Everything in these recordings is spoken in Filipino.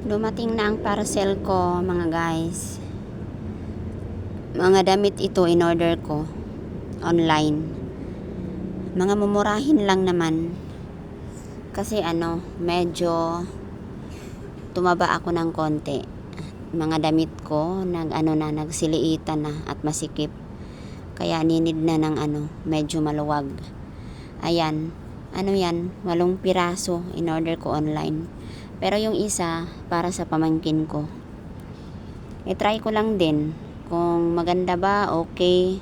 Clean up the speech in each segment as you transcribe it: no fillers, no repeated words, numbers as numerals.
Dumating na ang parcel ko, mga guys. Mga damit ito in order ko online. Mga mumurahin lang naman. Kasi medyo tumaba ako ng konti. Mga damit ko nagsiliitan na at masikip. Kaya ninid na ng medyo maluwag. Ayan, yan, 8 piraso in order ko online. Pero yung isa para sa pamangkin ko. I-try ko lang din kung maganda ba, okay.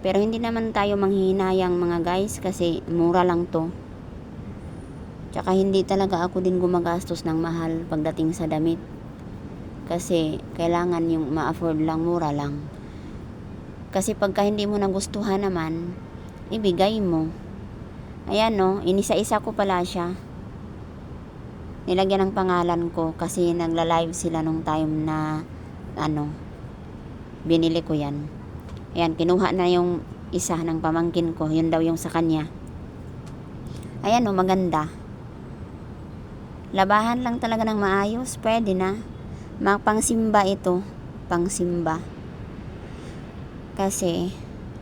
Pero hindi naman tayo manghihinayang, mga guys, kasi mura lang to. Tsaka hindi talaga ako din gumagastos ng mahal pagdating sa damit. Kasi kailangan yung ma-afford lang, mura lang. Kasi pagka hindi mo nagustuhan naman, ibigay mo. Ayan inisa-isa ko pala siya. Nilagyan ng pangalan ko kasi nagla-live sila nung time na binili ko yan. Ayan, kinuha na yung isa ng pamangkin ko. Yun daw yung sa kanya. Ayan maganda. Labahan lang talaga ng maayos. Pwede na. Pangsimba ito. Pangsimba. Kasi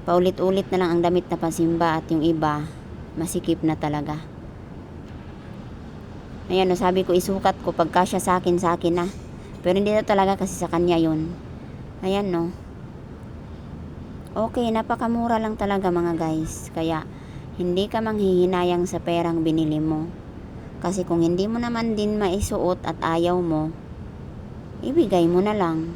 paulit-ulit na lang ang damit na pasimba at yung iba masikip na talaga. Ayan sabi ko isukat ko pagka siya sa akin na. Pero hindi na talaga kasi sa kanya yun. Ayan Okay, napakamura lang talaga, mga guys. Kaya hindi ka manghihinayang sa perang binili mo. Kasi kung hindi mo naman din maisuot at ayaw mo, ibigay mo na lang.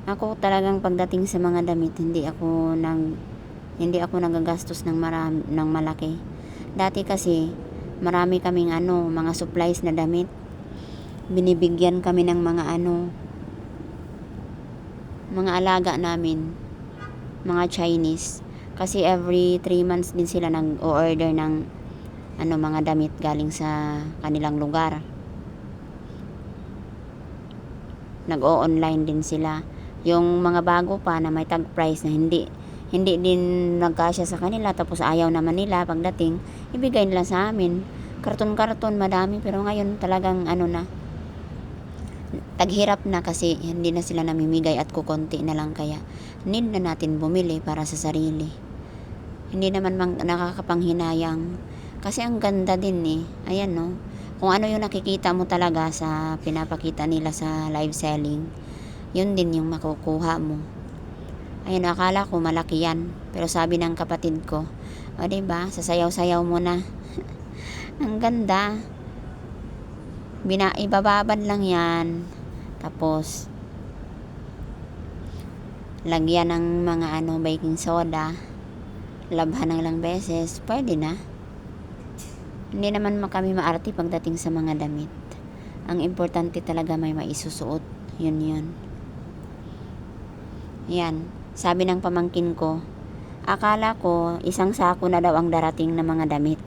Ako talagang pagdating sa mga damit, hindi ako nagagastos ng malaki. Dati kasi marami kaming mga supplies na damit. Binibigyan kami ng mga alaga namin, mga Chinese. Kasi every 3 months din sila nag-o-order ng mga damit galing sa kanilang lugar. Nag-o-online din sila. Yung mga bago pa na may tag price na hindi din nagkasya sa kanila, tapos ayaw naman nila pagdating, ibigay nila sa amin. Karton-karton, madami. Pero ngayon talagang taghirap na kasi hindi na sila namimigay at kukonti na lang, kaya need na natin bumili para sa sarili. Hindi naman nakakapanghinayang kasi ang ganda din Ayan kung ano yung nakikita mo talaga sa pinapakita nila sa live selling, yun din yung makukuha mo. Ayun, akala ko malaki yan. Pero sabi ng kapatid ko, diba, sasayaw-sayaw mo na. Ang ganda. Ibababad lang yan. Tapos, lagyan ng mga baking soda. Labhan ng ilang beses. Pwede na. Hindi naman kami maarte pagdating sa mga damit. Ang importante talaga may maisusuot. Yun. Yan. Sabi ng pamangkin ko, akala ko 1 sako na daw ang darating na mga damit.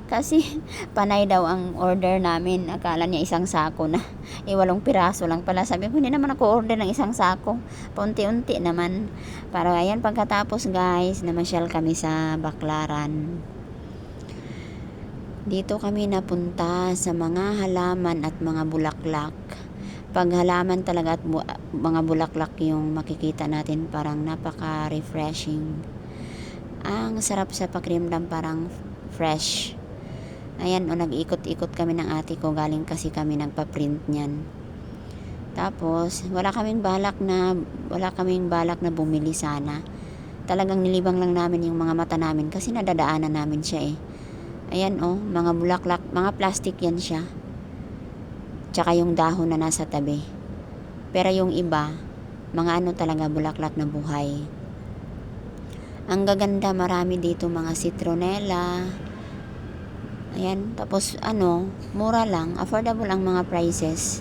Kasi panay daw ang order namin. Akala niya 1 sako na. 8 piraso lang pala. Sabi ko, hindi naman ako order ng 1 sako. Paunti-unti naman. Para ayan, pagkatapos guys, namasyal kami sa Baclaran. Dito kami napunta sa mga halaman at mga bulaklak. Pag halaman talaga at mga bulaklak yung makikita natin, parang napaka-refreshing. Ang sarap sa pakiramdam, parang fresh. Ayan nag-ikot-ikot kami ng ate ko, galing kasi kami nagpa-print niyan. Tapos wala kaming balak na bumili sana. Talagang nilibang lang namin yung mga mata namin kasi nadadaanan namin siya Ayan mga bulaklak, mga plastic yan siya. Tsaka yung dahon na nasa tabi. Pero yung iba, mga talaga bulaklak na buhay. Ang gaganda, marami dito mga citronella. Ayan, tapos mura lang, affordable ang mga prices.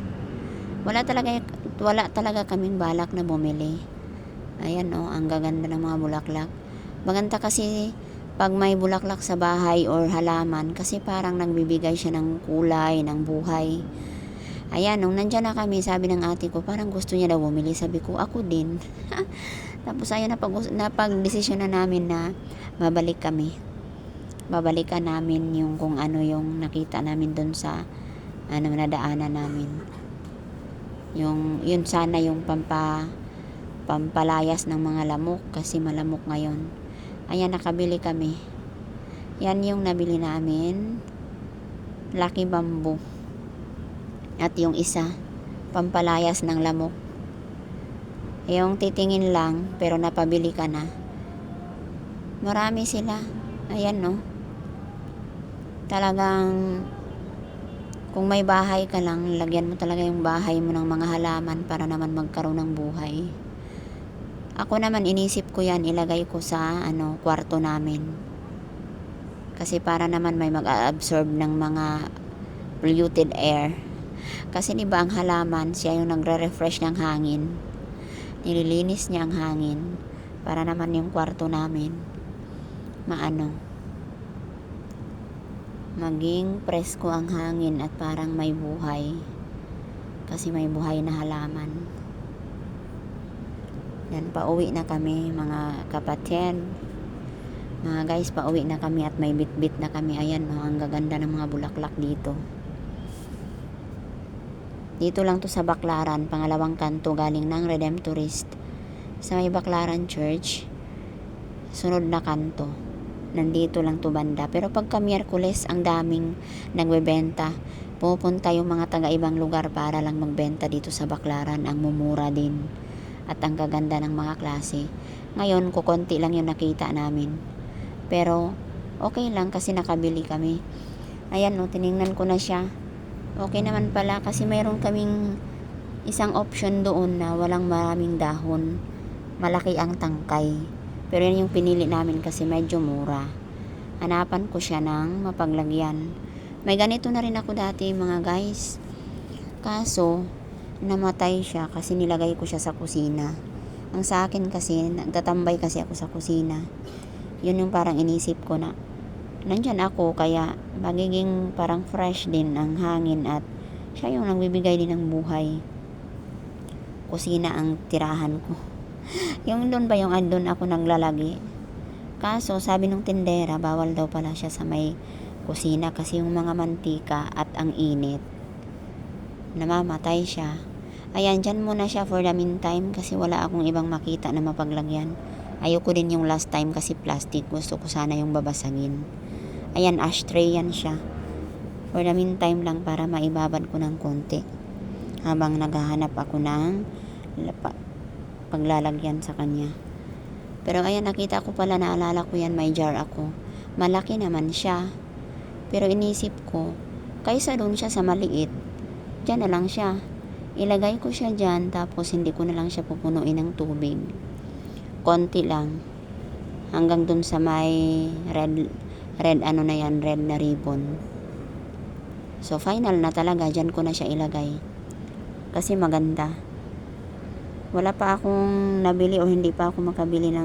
Wala talaga kaming balak na bumili. Ayan ang gaganda ng mga bulaklak. Maganda kasi pag may bulaklak sa bahay or halaman, kasi parang nagbibigay siya ng kulay, ng buhay. Ayan, nung nandyan na kami, sabi ng ate ko, parang gusto niya daw bumili. Sabi ko, ako din. Tapos ayun, napag-desisyon na namin na babalikan namin yung kung ano yung nakita namin doon sa nadaanan namin. Yun sana yung pampalayas ng mga lamok kasi malamok ngayon. Ayan, nakabili kami. Yan yung nabili namin. Lucky Bamboo. At yung isa, pampalayas ng lamok. Yung titingin lang pero napabili ka na. Marami sila. Ayan, no. Talagang kung may bahay ka lang, lagyan mo talaga yung bahay mo ng mga halaman para naman magkaroon ng buhay. Ako naman, inisip ko yan, ilagay ko sa kwarto namin. Kasi para naman may mag-absorb ng mga polluted air. Kasi diba ang halaman, siya yung nagre-refresh ng hangin. Nililinis niya ang hangin para naman yung kwarto namin maging presko ang hangin at parang may buhay. Kasi may buhay na halaman. Yan, pauwi na kami mga kapatid. Mga guys, pauwi na kami at may bit-bit na kami. Ayan, ang gaganda ng mga bulaklak dito. Dito lang to sa Baclaran, pangalawang kanto galing ng Redemptorist. Sa may Baclaran Church, sunod na kanto. Nandito lang to banda. Pero pagka Miyerkules, ang daming nagbebenta. Pupunta yung mga taga-ibang lugar para lang magbenta dito sa Baclaran. Ang mumura din. At ang gaganda ng mga klase. Ngayon, kukonti lang yung nakita namin. Pero, okay lang kasi nakabili kami. Ayan, no, tiningnan ko na siya. Okay naman pala kasi mayroon kaming isang option doon na walang maraming dahon. Malaki ang tangkay. Pero yan yung pinili namin kasi medyo mura. Hanapan ko siya ng mapaglagyan. May ganito na rin ako dati mga guys. Kaso, namatay siya kasi nilagay ko siya sa kusina. Ang sa akin kasi, nagtatambay kasi ako sa kusina. Yun yung parang inisip ko na nandyan ako kaya magiging parang fresh din ang hangin at siya yung nagbibigay din ng buhay. Kusina ang tirahan ko. Yung doon ba yung doon ako naglalagi. Kaso sabi nung tindera bawal daw pala siya sa may kusina kasi yung mga mantika at ang init namamatay siya. Ayan, dyan muna siya for the meantime kasi wala akong ibang makita na mapaglagyan. Ayoko din yung last time kasi plastic. Gusto ko sana yung babasagin. Ayan, ashtray yan siya. For the meantime lang para maibabad ko ng konti. Habang naghahanap ako ng paglalagyan sa kanya. Pero ayan, nakita ko pala, naalala ko yan, may jar ako. Malaki naman siya. Pero inisip ko, kaysa doon siya sa maliit, dyan na lang siya. Ilagay ko siya dyan, tapos hindi ko na lang siya pupunuin ng tubig. Konti lang. Hanggang doon sa may red na ribbon. So, final na talaga, dyan ko na siya ilagay. Kasi maganda. Wala pa akong nabili o hindi pa ako makabili ng